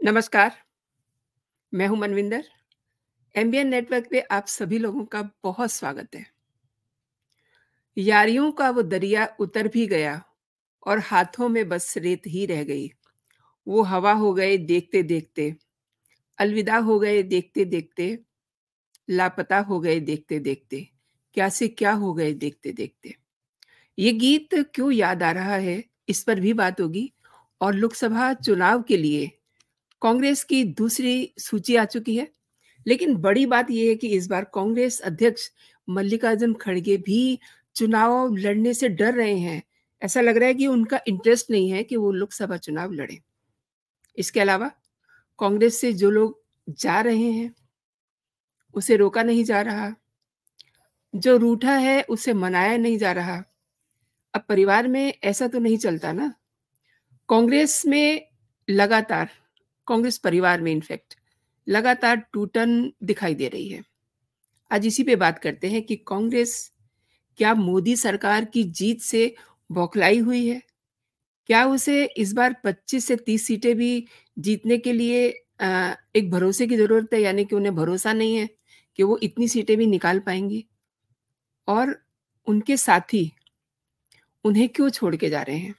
नमस्कार, मैं हूँ मनविंदर। एमबीएन नेटवर्क पे आप सभी लोगों का बहुत स्वागत है। यारियों का वो दरिया उतर भी गया और हाथों में बस रेत ही रह गई। वो हवा हो गए देखते-देखते, अलविदा हो गए देखते-देखते, लापता हो गए देखते-देखते, क्या से क्या हो गए देखते-देखते। ये गीत क्यों याद आ रहा है, इस पर भी बात होगी और लोकसभा चुनाव के लिए कांग्रेस की दूसरी सूची आ चुकी है। लेकिन बड़ी बात ये है कि इस बार कांग्रेस अध्यक्ष मल्लिकार्जुन खड़गे भी चुनाव लड़ने से डर रहे हैं। ऐसा लग रहा है कि उनका इंटरेस्ट नहीं है कि वो लोकसभा चुनाव लड़ें। इसके अलावा कांग्रेस से जो लोग जा रहे हैं, उसे रोका नहीं जा रहा। जो रूठा है, उसे मनाया नहीं जा रहा। अब परिवार में ऐसा तो नहीं चलता ना। कांग्रेस में लगातार कांग्रेस परिवार में इनफैक्ट लगातार टूटन दिखाई दे रही है। आज इसी पे बात करते हैं कि कांग्रेस क्या मोदी सरकार की जीत से बौखलाई हुई है? क्या उसे इस बार 25 से 30 सीटें भी जीतने के लिए एक भरोसे की ज़रूरत है, यानी कि उन्हें भरोसा नहीं है कि वो इतनी सीटें भी निकाल पाएँगी? और उनके साथी उन्हें क्यों छोड़ के जा रहे हैं?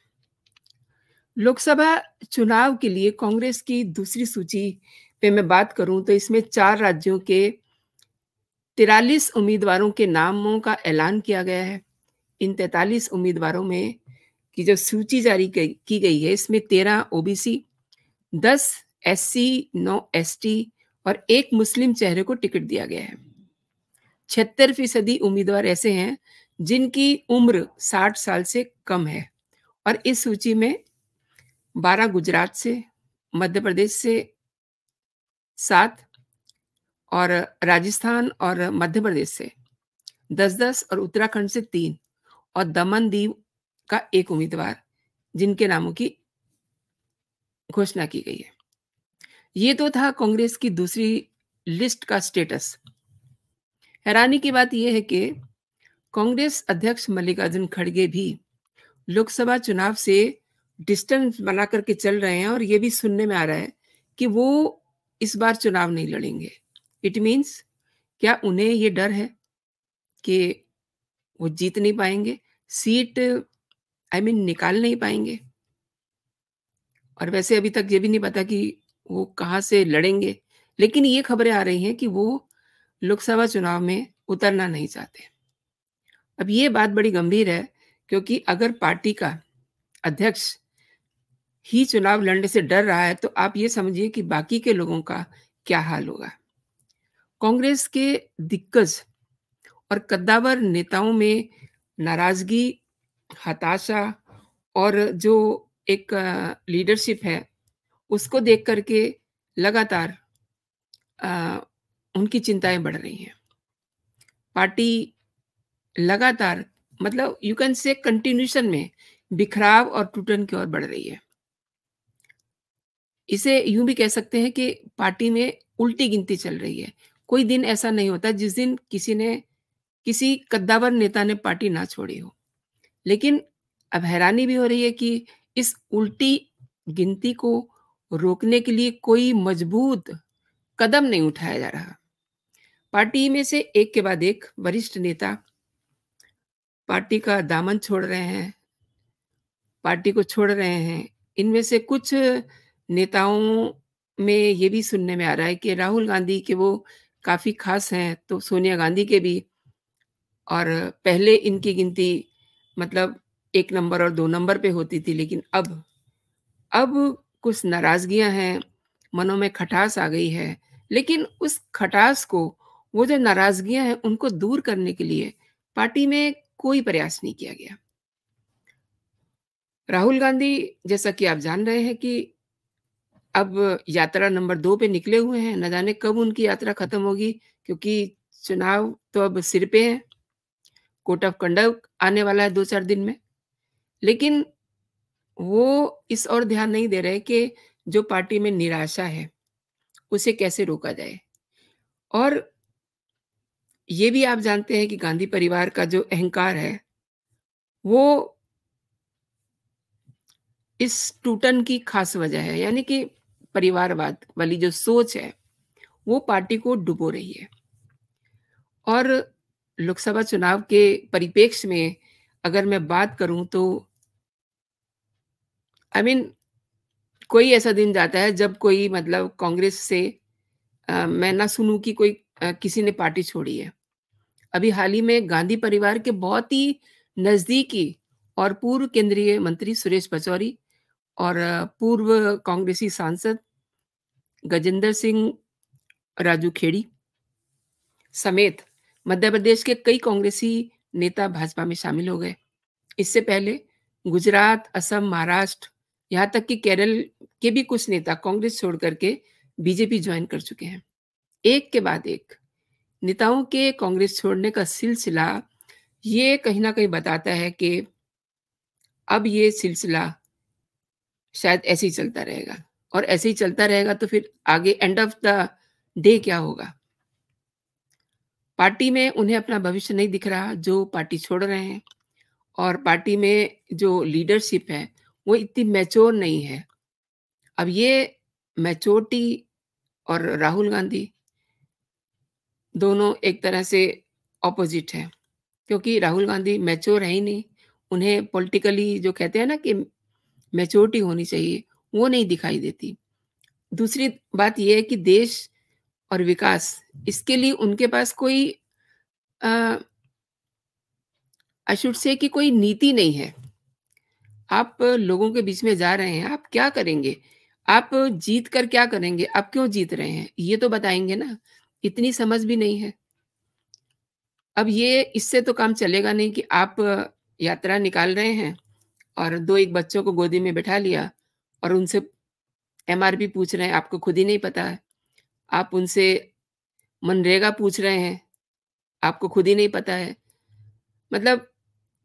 लोकसभा चुनाव के लिए कांग्रेस की दूसरी सूची पे मैं बात करूँ तो इसमें 4 राज्यों के 43 उम्मीदवारों के नामों का ऐलान किया गया है। इन 43 उम्मीदवारों में की जो सूची जारी की गई है, इसमें 13 ओबीसी, 10 एससी, 9 एसटी और 1 मुस्लिम चेहरे को टिकट दिया गया है। 76% उम्मीदवार ऐसे हैं जिनकी उम्र 60 साल से कम है और इस सूची में 12 गुजरात से, मध्य प्रदेश से 7 और राजस्थान और मध्य प्रदेश से 10-10 और उत्तराखंड से 3 और दमन-दीव का 1 उम्मीदवार, जिनके नामों की घोषणा की गई है। ये तो था कांग्रेस की दूसरी लिस्ट का स्टेटस। हैरानी की बात ये है कि कांग्रेस अध्यक्ष मल्लिकार्जुन खड़गे भी लोकसभा चुनाव से डिस्टेंस बना करके चल रहे हैं और ये भी सुनने में आ रहा है कि वो इस बार चुनाव नहीं लड़ेंगे। इट मीन्स क्या उन्हें ये डर है कि वो जीत नहीं पाएँगे, सीट निकाल नहीं पाएँगे? और वैसे अभी तक ये भी नहीं पता कि वो कहाँ से लड़ेंगे। लेकिन ये खबरें आ रही हैं कि वो लोकसभा चुनाव में उतरना नहीं चाहते। अब ये बात बड़ी गंभीर है क्योंकि अगर पार्टी का अध्यक्ष ही चुनाव लड़ने से डर रहा है, तो आप ये समझिए कि बाकी के लोगों का क्या हाल होगा। कांग्रेस के दिग्गज और कद्दावर नेताओं में नाराज़गी, हताशा और जो एक लीडरशिप है, उसको देख कर के लगातार अ, उनकी चिंताएँ बढ़ रही हैं। पार्टी लगातार मतलब यू कैन से कंटिन्यूएशन में बिखराव और टूटन की ओर बढ़ रही है। इसे यूँ भी कह सकते हैं कि पार्टी में उल्टी गिनती चल रही है। कोई दिन ऐसा नहीं होता जिस दिन किसी कद्दावर नेता ने पार्टी ना छोड़ी हो। लेकिन अब हैरानी भी हो रही है कि इस उल्टी गिनती को रोकने के लिए कोई मजबूत कदम नहीं उठाया जा रहा। पार्टी में से एक के बाद एक वरिष्ठ नेता पार्टी का दामन छोड़ रहे हैं, पार्टी को छोड़ रहे हैं। इनमें से कुछ नेताओं में ये भी सुनने में आ रहा है कि राहुल गांधी के वो काफ़ी ख़ास हैं, तो सोनिया गांधी के भी और पहले इनकी गिनती मतलब 1 नंबर और 2 नंबर पे होती थी, लेकिन अब कुछ नाराज़गियाँ हैं, मनों में खटास आ गई है। लेकिन उस खटास को, वो जो नाराज़गियाँ हैं, उनको दूर करने के लिए पार्टी में कोई प्रयास नहीं किया गया। राहुल गांधी जैसा कि आप जान रहे हैं कि अब यात्रा नंबर 2 पे निकले हुए हैं, न जाने कब उनकी यात्रा खत्म होगी क्योंकि चुनाव तो अब सिर पे है, कोड ऑफ कंडक्ट आने वाला है 2-4 दिन में। लेकिन वो इस ओर ध्यान नहीं दे रहे कि जो पार्टी में निराशा है, उसे कैसे रोका जाए। और ये भी आप जानते हैं कि गांधी परिवार का जो अहंकार है, वो इस टूटन की खास वजह है। यानी कि परिवारवाद वाली जो सोच है, वो पार्टी को डुबो रही है। और लोकसभा चुनाव के परिप्रेक्ष्य में अगर मैं बात करूँ तो आई मीन कोई ऐसा दिन जाता है जब कोई मतलब कांग्रेस से मैं ना सुनूँ कि कोई किसी ने पार्टी छोड़ी है। अभी हाल ही में गांधी परिवार के बहुत ही नज़दीकी और पूर्व केंद्रीय मंत्री सुरेश पचौरी और पूर्व कांग्रेसी सांसद गजेंद्र सिंह राजू खेड़ी समेत मध्य प्रदेश के कई कांग्रेसी नेता भाजपा में शामिल हो गए। इससे पहले गुजरात, असम, महाराष्ट्र, यहाँ तक कि केरल के भी कुछ नेता कांग्रेस छोड़ करके बीजेपी ज्वाइन कर चुके हैं। एक के बाद एक नेताओं के कांग्रेस छोड़ने का सिलसिला ये कहीं न कहीं बताता है कि अब ये सिलसिला शायद ऐसे ही चलता रहेगा और ऐसे ही चलता रहेगा तो फिर आगे एंड ऑफ द डे क्या होगा? पार्टी में उन्हें अपना भविष्य नहीं दिख रहा, जो पार्टी छोड़ रहे हैं और पार्टी में जो लीडरशिप है, वो इतनी मैच्योर नहीं है। अब ये मैच्योरिटी और राहुल गांधी दोनों एक तरह से ऑपोज़िट हैं, क्योंकि राहुल गांधी मैच्योर है ही नहीं। उन्हें पॉलिटिकली जो कहते हैं ना कि मैच्योरिटी होनी चाहिए, वो नहीं दिखाई देती। दूसरी बात ये है कि देश और विकास, इसके लिए उनके पास कोई अ, आई शुड से कि कोई नीति नहीं है। आप लोगों के बीच में जा रहे हैं, आप क्या करेंगे? आप जीत कर क्या करेंगे? आप क्यों जीत रहे हैं? ये तो बताएँगे ना। इतनी समझ भी नहीं है। अब ये इससे तो काम चलेगा नहीं कि आप यात्रा निकाल रहे हैं और 2-1 बच्चों को गोदी में बिठा लिया और उनसे एमआरपी पूछ रहे हैं, आपको खुद ही नहीं पता है। आप उनसे मनरेगा पूछ रहे हैं, आपको खुद ही नहीं पता है। मतलब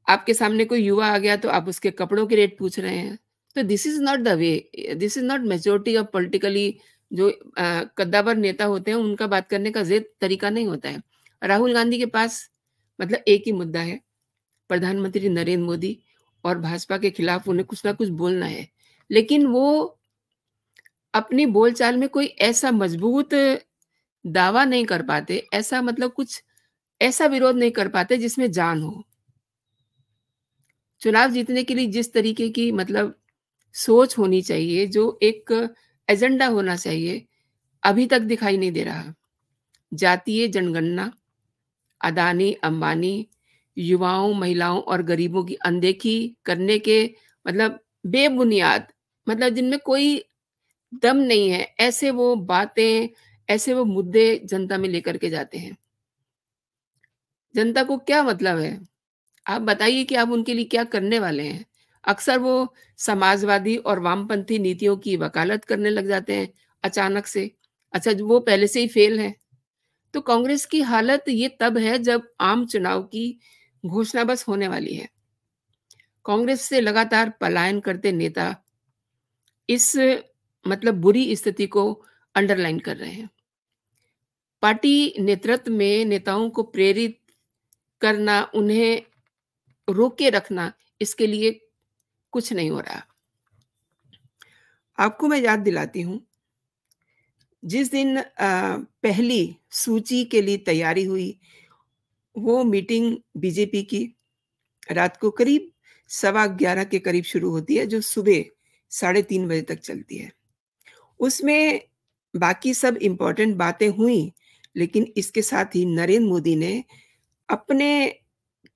आपके सामने कोई युवा आ गया तो आप उसके कपड़ों के रेट पूछ रहे हैं। तो this is not the way, this is not maturity of politically जो कद्दावर नेता होते हैं उनका बात करने का ज़ेद तरीका नहीं होता है। राहुल गांधी के पास मतलब एक ही मुद्दा है, प्रधानमंत्री नरेंद्र मोदी और भाजपा के खिलाफ उन्हें कुछ ना कुछ बोलना है। लेकिन वो अपनी बोलचाल में कोई ऐसा मजबूत दावा नहीं कर पाते, ऐसा मतलब कुछ ऐसा विरोध नहीं कर पाते जिसमें जान हो। चुनाव जीतने के लिए जिस तरीके की मतलब सोच होनी चाहिए, जो एक एजेंडा होना चाहिए, अभी तक दिखाई नहीं दे रहा। जातीय जनगणना, अदानी, अंबानी, युवाओं, महिलाओं और गरीबों की अनदेखी करने के मतलब बेबुनियाद मतलब जिनमें कोई दम नहीं है, ऐसे वो बातें, ऐसे वो मुद्दे जनता में लेकर के जाते हैं। जनता को क्या मतलब है? आप बताइए कि आप उनके लिए क्या करने वाले हैं? अक्सर वो समाजवादी और वामपंथी नीतियों की वकालत करने लग जाते हैं अचानक से। अच्छा जो वो पहले से ही फेल हैं। तो कांग्रेस की हालत ये तब है जब आम चुनाव की घोषणा बस होने वाली है। कांग्रेस से लगातार पलायन करते नेता इस मतलब बुरी स्थिति को अंडरलाइन कर रहे हैं। पार्टी नेतृत्व में नेताओं को प्रेरित करना, उन्हें रोके रखना, इसके लिए कुछ नहीं हो रहा। आपको मैं याद दिलाती हूँ, जिस दिन पहली सूची के लिए तैयारी हुई, वो मीटिंग बीजेपी की रात को करीब सवा 11 के करीब शुरू होती है, जो सुबह साढ़े 3 बजे तक चलती है। उसमें बाकी सब इम्पोर्टेंट बातें हुई, लेकिन इसके साथ ही नरेंद्र मोदी ने अपने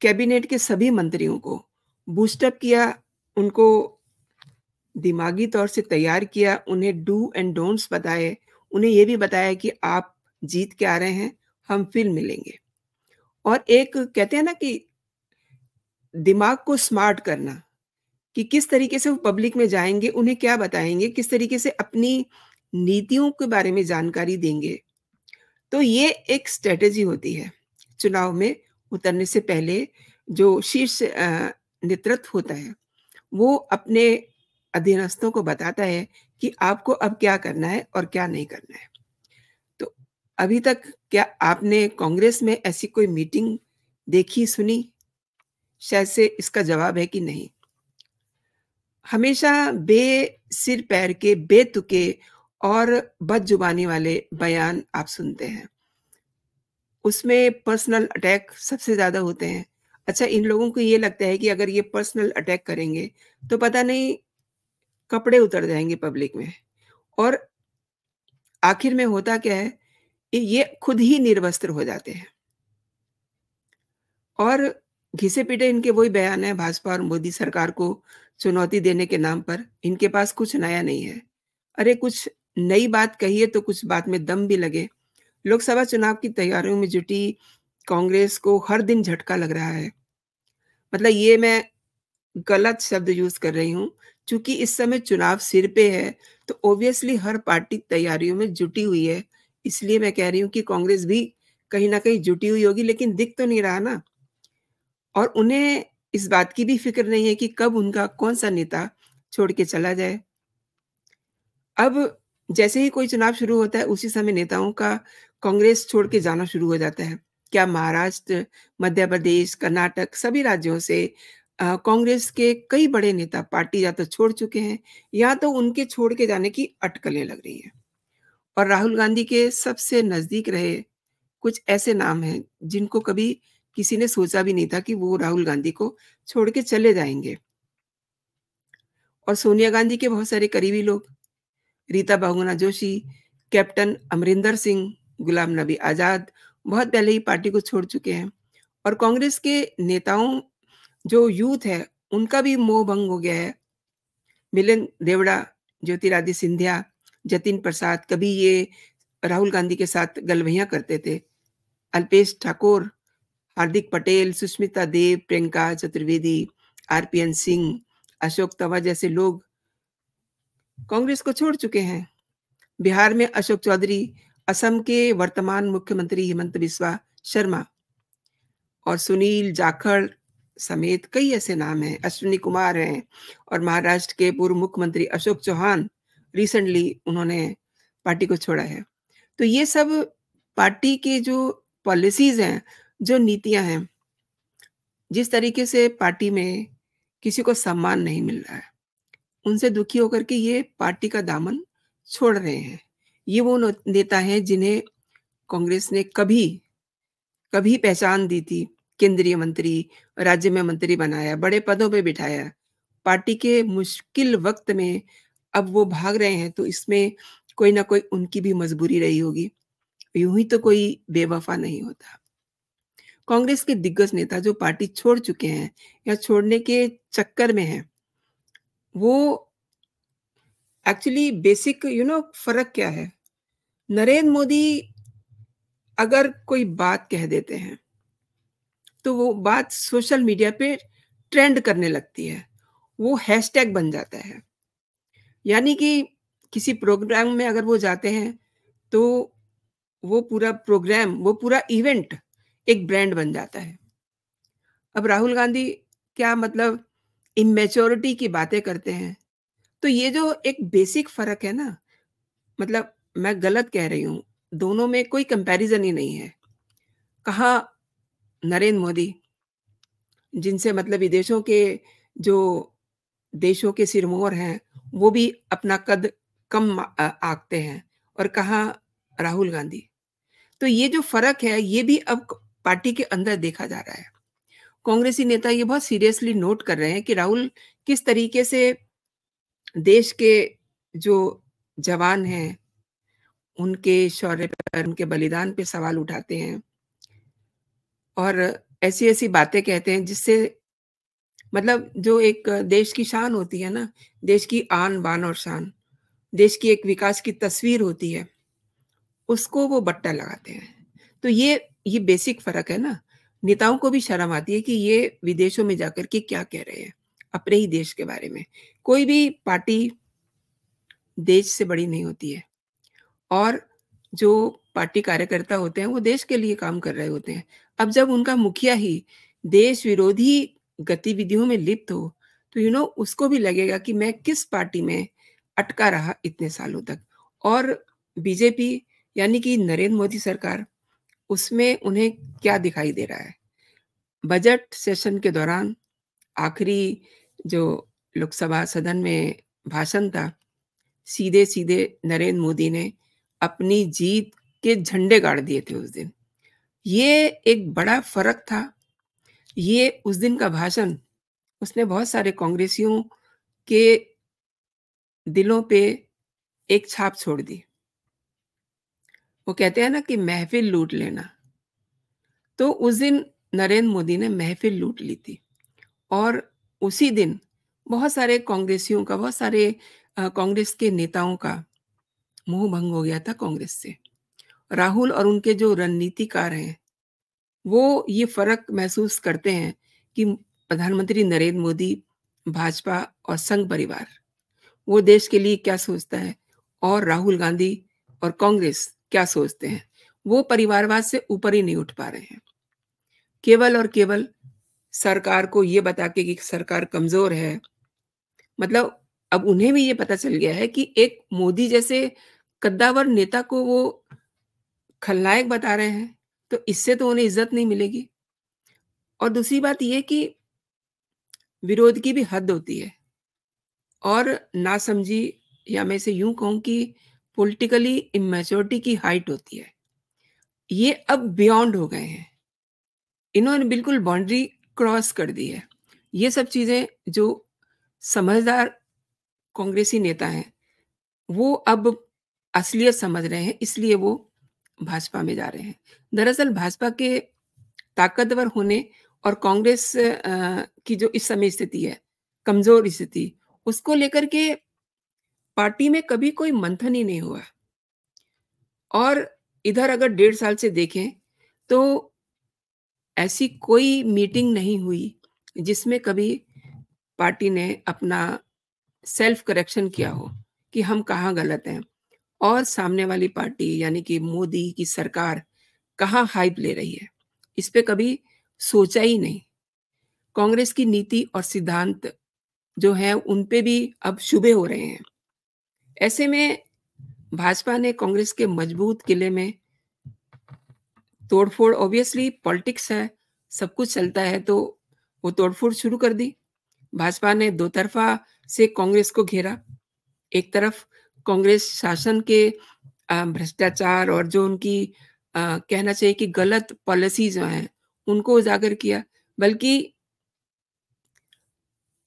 कैबिनेट के सभी मंत्रियों को बूस्ट अप किया, उनको दिमागी तौर से तैयार किया, उन्हें डू एंड डोंट्स बताए, उन्हें ये भी बताया कि आप जीत के आ रहे हैं, हम फिर मिलेंगे। और एक कहते हैं ना कि दिमाग को स्मार्ट करना, कि किस तरीके से वो पब्लिक में जाएँगे, उन्हें क्या बताएँगे, किस तरीके से अपनी नीतियों के बारे में जानकारी देंगे। तो ये एक स्ट्रैटेजी होती है, चुनाव में उतरने से पहले जो शीर्ष नेतृत्व होता है, वो अपने अधीनस्थों को बताता है कि आपको अब क्या करना है और क्या नहीं करना है। तो अभी तक क्या आपने कांग्रेस में ऐसी कोई मीटिंग देखी, सुनी? शायद से इसका जवाब है कि नहीं। हमेशा सिर पैर के, बेतुके और बदजुबानी वाले बयान आप सुनते हैं। उसमें पर्सनल अटैक सबसे ज़्यादा होते हैं। अच्छा, इन लोगों को ये लगता है कि अगर ये पर्सनल अटैक करेंगे, तो पता नहीं कपड़े उतर जाएँगे पब्लिक में, और आखिर में होता क्या है, ये खुद ही निर्वस्त्र हो जाते हैं। और घिसे-पिटे इनके वही बयान हैं भाजपा और मोदी सरकार को चुनौती देने के नाम पर। इनके पास कुछ नया नहीं है। अरे कुछ नई बात कहिए तो कुछ बात में दम भी लगे। लोकसभा चुनाव की तैयारियों में जुटी कांग्रेस को हर दिन झटका लग रहा है। मतलब ये मैं गलत शब्द यूज़ कर रही हूँ, चूँकि इस समय चुनाव सिर पे है, तो ऑब्वियसली हर पार्टी तैयारियों में जुटी हुई है। इसलिए मैं कह रही हूँ कि कांग्रेस भी कहीं न कहीं जुटी हुई होगी, लेकिन दिख तो नहीं रहा ना। और उन्हें इस बात की भी फ़िक्र नहीं है कि कब उनका कौन-सा नेता छोड़ के चला जाए। अब जैसे ही कोई चुनाव शुरू होता है, उसी समय नेताओं का कांग्रेस छोड़ के जाना शुरू हो जाता है। क्या महाराष्ट्र, मध्य प्रदेश, कर्नाटक सभी राज्यों से कांग्रेस के कई बड़े नेता पार्टी या तो छोड़ चुके हैं, या तो उनके छोड़ के जाने की अटकलें लग रही हैं। और राहुल गांधी के सबसे नज़दीक रहे कुछ ऐसे नाम हैं, जिनको कभी किसी ने सोचा भी नहीं था कि वो राहुल गांधी को छोड़ के चले जाएँगे। और सोनिया गांधी के बहुत सारे करीबी लोग, रीता बहुगुणा जोशी, कैप्टन अमरिंदर सिंह, गुलाम नबी आज़ाद बहुत पहले ही पार्टी को छोड़ चुके हैं। और कांग्रेस के नेताओं, जो यूथ है, उनका भी मोह भंग हो गया है। मिलिंद देवड़ा, ज्योतिरादित्य सिंधिया, जतिन प्रसाद, कभी ये राहुल गांधी के साथ गलबैया करते थे। अल्पेश ठाकोर, हार्दिक पटेल, सुष्मिता देव, प्रियंका चतुर्वेदी, आरपीएन सिंह, अशोक तंवर जैसे लोग कांग्रेस को छोड़ चुके हैं। बिहार में अशोक चौधरी, असम के वर्तमान मुख्यमंत्री हिमंत बिस्वा शर्मा और सुनील जाखड़ समेत कई ऐसे नाम हैं, अश्विनी कुमार हैं, और महाराष्ट्र के पूर्व मुख्यमंत्री अशोक चौहान, रिसेंटली उन्होंने पार्टी को छोड़ा है। तो ये सब पार्टी के जो पॉलिसीज़ हैं, जो नीतियाँ हैं, जिस तरीके से पार्टी में किसी को सम्मान नहीं मिल रहा है, उनसे दुखी होकर के ये पार्टी का दामन छोड़ रहे हैं। ये वो नेता हैं जिन्हें कांग्रेस ने कभी कभी पहचान दी थी, केंद्रीय मंत्री, राज्य में मंत्री बनाया, बड़े पदों पे बिठाया। पार्टी के मुश्किल वक़्त में अब वो भाग रहे हैं, तो इसमें कोई न कोई उनकी भी मजबूरी रही होगी। यूँ ही तो कोई बेवफ़ा नहीं होता। कांग्रेस के दिग्गज नेता जो पार्टी छोड़ चुके हैं या छोड़ने के चक्कर में हैं, वो एक्चुअली बेसिक फ़र्क क्या है? नरेंद्र मोदी अगर कोई बात कह देते हैं, तो वो बात सोशल मीडिया पे ट्रेंड करने लगती है। वो हैशटैग बन जाता है। यानी कि किसी प्रोग्राम में अगर वो जाते हैं, तो वो पूरा प्रोग्राम, वो पूरा इवेंट एक ब्रांड बन जाता है। अब राहुल गांधी क्या मतलब इमैच्योरिटी की बातें करते हैं। तो ये जो एक बेसिक फ़र्क है ना, मतलब मैं गलत कह रही हूँ, दोनों में कोई कंपैरिज़न ही नहीं है। कहाँ नरेंद्र मोदी, जिनसे मतलब विदेशों के जो देशों के सिरमौर हैं, वो भी अपना कद कम आँकते हैं, और कहाँ राहुल गांधी। तो ये जो फ़र्क है, ये भी अब पार्टी के अंदर देखा जा रहा है। कांग्रेसी नेता ये बहुत सीरियसली नोट कर रहे हैं कि राहुल किस तरीके से देश के जो जवान हैं, उनके शौर्य पर, उनके बलिदान पे सवाल उठाते हैं, और ऐसी-ऐसी बातें कहते हैं जिससे मतलब जो एक देश की शान होती है ना, देश की आन, बान और शान, देश की एक विकास की तस्वीर होती है, उसको वो बट्टा लगाते हैं। तो ये बेसिक फ़र्क है ना। नेताओं को भी शर्म आती है कि ये विदेशों में जाकर के क्या कह रहे हैं, अपने ही देश के बारे में। कोई भी पार्टी देश से बड़ी नहीं होती है, और जो पार्टी कार्यकर्ता होते हैं, वो देश के लिए काम कर रहे होते हैं। अब जब उनका मुखिया ही देश विरोधी गतिविधियों में लिप्त हो, तो उसको भी लगेगा कि मैं किस पार्टी में अटका रहा इतने सालों तक। और बीजेपी, यानी कि नरेंद्र मोदी सरकार, उसमें उन्हें क्या दिखाई दे रहा है? बजट सेशन के दौरान आखिरी जो लोकसभा सदन में भाषण था, सीधे-सीधे नरेंद्र मोदी ने अपनी जीत के झंडे गाड़ दिए थे उस दिन। ये एक बड़ा फ़र्क था। ये उस दिन का भाषण उसने बहुत सारे कांग्रेसियों के दिलों पे एक छाप छोड़ दी। वो कहते हैं ना कि महफ़िल लूट लेना, तो उस दिन नरेंद्र मोदी ने महफ़िल लूट ली थी और उसी दिन बहुत सारे कांग्रेसियों का, बहुत सारे कांग्रेस के नेताओं का मोह भंग हो गया था कांग्रेस से। राहुल और उनके जो रणनीतिकार हैं, वो ये फ़र्क महसूस करते हैं कि प्रधानमंत्री नरेंद्र मोदी, भाजपा और संघ परिवार, वो देश के लिए क्या सोचता है और राहुल गांधी और कांग्रेस क्या सोचते हैं। वो परिवारवाद से ऊपर ही नहीं उठ पा रहे हैं। केवल और केवल सरकार को ये बता के कि सरकार कमज़ोर है, मतलब अब उन्हें भी ये पता चल गया है कि एक मोदी जैसे कद्दावर नेता को वो खलनायक बता रहे हैं, तो इससे तो उन्हें इज़्ज़त नहीं मिलेगी। और दूसरी बात ये कि विरोध की भी हद होती है और नासमझी, या मैं इसे यूँ कहूँ कि पॉलिटिकली इमैच्योरिटी की हाइट होती है। ये अब बियॉन्ड हो गए हैं। इन्होंने बिल्कुल बाउंड्री क्रॉस कर दी है। ये सब चीज़ें जो समझदार कांग्रेसी नेता हैं, वो अब असलियत समझ रहे हैं, इसलिए वो भाजपा में जा रहे हैं। दरअसल भाजपा के ताकतवर होने और कांग्रेस की जो इस समय स्थिति है, कमज़ोर स्थिति, उसको लेकर के पार्टी में कभी कोई मंथन ही नहीं हुआ। और इधर अगर 1.5 साल से देखें, तो ऐसी कोई मीटिंग नहीं हुई, जिसमें कभी पार्टी ने अपना सेल्फ करेक्शन किया हो, कि हम कहाँ गलत हैं और सामने वाली पार्टी यानी कि मोदी की सरकार कहाँ हाइप ले रही है। इस पे कभी सोचा ही नहीं। कांग्रेस की नीति और सिद्धांत जो हैं, उन पे भी अब शुबे हो रहे हैं। ऐसे में भाजपा ने कांग्रेस के मजबूत किले में तोड़-फोड़, ऑब्वियसली पॉलिटिक्स है, सब कुछ चलता है, तो वो तोड़-फोड़ शुरू कर दी। भाजपा ने दो तरफ़ा से कांग्रेस को घेरा। एक तरफ कांग्रेस शासन के भ्रष्टाचार और जो उनकी कहना चाहिए कि गलत पॉलिसी जो हैं, उनको उजागर किया। बल्कि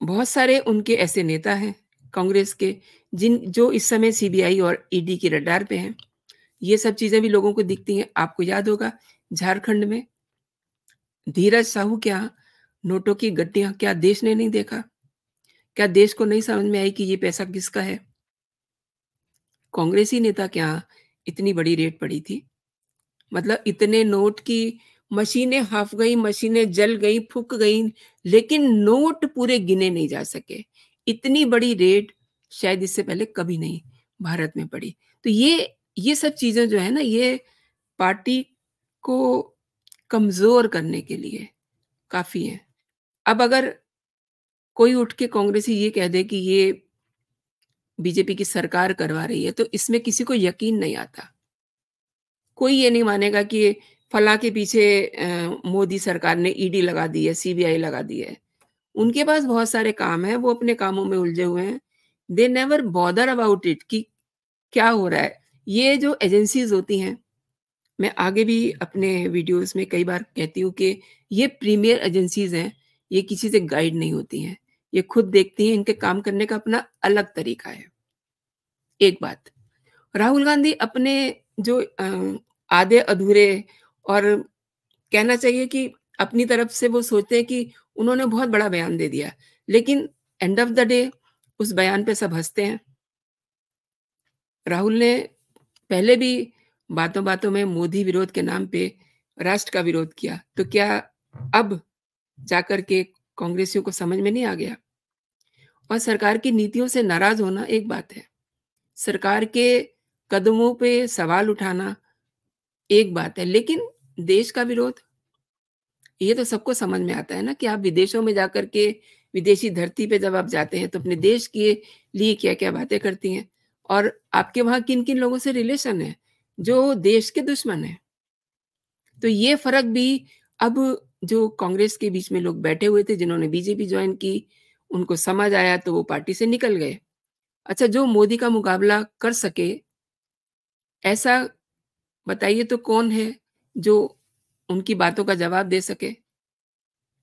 बहुत सारे उनके ऐसे नेता हैं कांग्रेस के, जो इस समय सीबीआई और ईडी की रडार पे हैं। ये सब चीज़ें भी लोगों को दिखती हैं। आपको याद होगा झारखंड में धीरज साहू के यहाँ नोटों की गड्डियाँ, क्या देश ने नहीं देखा? क्या देश को नहीं समझ में आई कि ये पैसा किसका है? कांग्रेसी नेता के यहाँ इतनी बड़ी रेड पड़ी थी। मतलब इतने नोट की मशीनें हाफ गई, मशीनें जल गई, फूँक गई, लेकिन नोट पूरे गिने नहीं जा सके। इतनी बड़ी रेड शायद इससे पहले कभी नहीं भारत में पड़ी। तो ये सब चीज़ें जो है ना, ये पार्टी को कमज़ोर करने के लिए काफ़ी हैं। अब अगर कोई उठ के कांग्रेसी ये कह दे कि ये बीजेपी की सरकार करवा रही है, तो इसमें किसी को यकीन नहीं आता। कोई ये नहीं मानेगा कि फलाँ के पीछे मोदी सरकार ने ईडी लगा दी है, सीबीआई लगा दी है। उनके पास बहुत सारे काम हैं, वो अपने कामों में उलझे हुए हैं। They never bother about it कि क्या हो रहा है। ये जो एजेंसीज़ होती हैं, मैं आगे भी अपने वीडियोज़ में कई बार कहती हूँ कि ये प्रीमियर एजेंसीज़ हैं, ये किसी से गाइड नहीं होती हैं। ये खुद देखती हैं, इनके काम करने का अपना अलग तरीका है। एक बात। राहुल गांधी अपने जो आधे-अधूरे और कहना चाहिए कि अपनी तरफ से वो सोचते हैं कि उन्होंने बहुत बड़ा बयान दे दिया। लेकिन एंड ऑफ द डे उस बयान पे सब हँसते हैं। राहुल ने पहले भी बातों-बातों में मोदी विरोध के नाम पे राष्ट्र का विरोध किया। तो क्या अब जाकर के कांग्रेसियों को समझ में नहीं आ गया? और सरकार की नीतियों से नाराज़ होना एक बात है। सरकार के कदमों पे सवाल उठाना एक बात है, लेकिन देश का विरोध, ये तो सबको समझ में आता है ना कि आप विदेशों में जाकर के, विदेशी धरती पे जब आप जाते हैं, तो अपने देश के लिए क्या-क्या बातें करती हैं और आपके वहाँ किन-किन लोगों से रिलेशन है, जो देश के दुश्मन हैं। तो ये फ़र्क भी अब जो कांग्रेस के बीच में लोग बैठे हुए थे, जिन्होंने बीजेपी जॉइन की, उनको समझ आया तो वो पार्टी से निकल गए अच्छा, जो मोदी का मुकाबला कर सके, ऐसा बताइए तो कौन है, जो उनकी बातों का जवाब दे सके?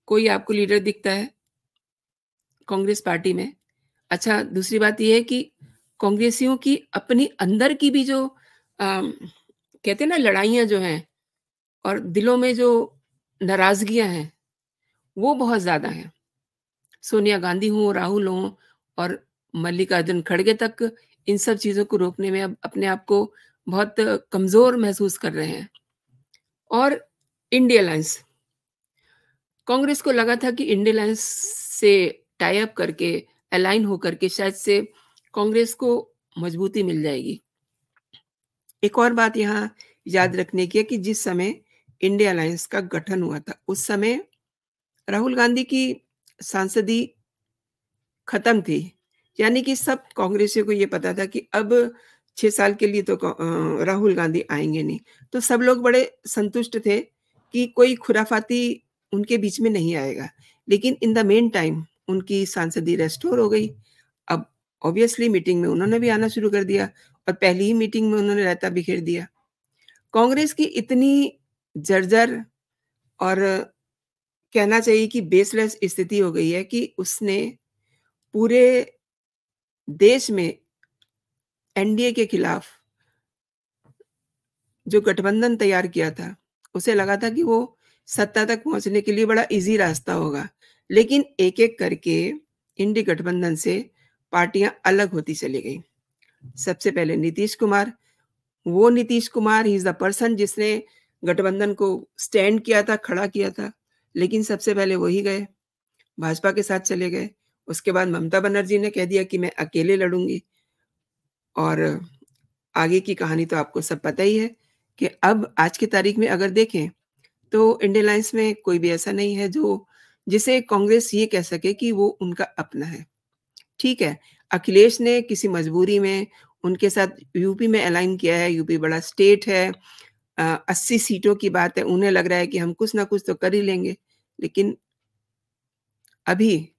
कोई आपको लीडर दिखता है कांग्रेस पार्टी में? अच्छा, दूसरी बात ये है कि कांग्रेसियों की अपनी अंदर की भी जो कहते हैं ना लड़ाइयाँ जो हैं और दिलों में जो नाराज़गियाँ हैं, वो बहुत ज़्यादा हैं। सोनिया गांधी हों, राहुल हों और मल्लिकार्जुन खड़गे तक इन सब चीज़ों को रोकने में अब अपने आप को बहुत कमज़ोर महसूस कर रहे हैं। और इंडिया अलायंस, कांग्रेस को लगा था कि इंडिया अलायंस से टाई अप करके, अलाइन होकर के शायद से कांग्रेस को मजबूती मिल जाएगी। एक और बात यहाँ याद रखने की है कि जिस समय इंडिया अलायंस का गठन हुआ था, उस समय राहुल गांधी की सांसदी खत्म थी। यानी कि सब कांग्रेसियों को ये पता था कि अब 6 साल के लिए तो राहुल गांधी आएँगे नहीं। तो सब लोग बड़े संतुष्ट थे कि कोई खुराफाती उनके बीच में नहीं आएगा। लेकिन इन द मीन टाइम उनकी सांसदी रिस्टोर हो गई। अब ऑब्वियसली मीटिंग में उन्होंने भी आना शुरू कर दिया और पहली ही मीटिंग में उन्होंने रायता बिखेर दिया। कांग्रेस की इतनी जर्जर और कहना चाहिए कि बेसलेस स्थिति हो गई है कि उसने पूरे देश में एनडीए के खिलाफ जो गठबंधन तैयार किया था, उसे लगा था कि वो सत्ता तक पहुँचने के लिए बड़ा ईज़ी रास्ता होगा। लेकिन एक-एक करके इंडी गठबंधन से पार्टियाँ अलग होती चली गईं। सबसे पहले नीतीश कुमार, वो Nitish Kumar he is the person जिसने गठबंधन को स्टैंड किया था, खड़ा किया था। लेकिन सबसे पहले वो ही गए, भाजपा के साथ चले गए। उसके बाद ममता बनर्जी ने कह दिया कि मैं अकेले लड़ूँगी और आगे की कहानी तो आपको सब पता ही है कि अब आज की तारीख में अगर देखें, तो इंडियन अलायंस में कोई भी ऐसा नहीं है जो जिसे कांग्रेस ये कह सके कि वो उनका अपना है। ठीक है, अखिलेश ने किसी मजबूरी में उनके साथ यूपी में अलाइन किया है, यूपी बड़ा स्टेट है 80 सीटों की बात है, उन्हें लग रहा है कि हम कुछ ना कुछ तो कर ही लेंगे, लेकिन अभी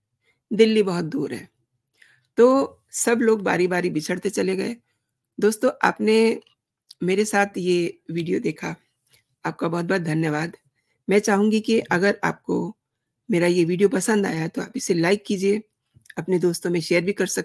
दिल्ली बहुत दूर है। तो सब लोग बारी-बारी बिछड़ते चले गए। दोस्तों, आपने मेरे साथ ये वीडियो देखा, आपका बहुत-बहुत धन्यवाद। मैं चाहूँगी कि अगर आपको मेरा ये वीडियो पसंद आया, तो आप इसे लाइक कीजिए, अपने दोस्तों में शेयर भी कर सक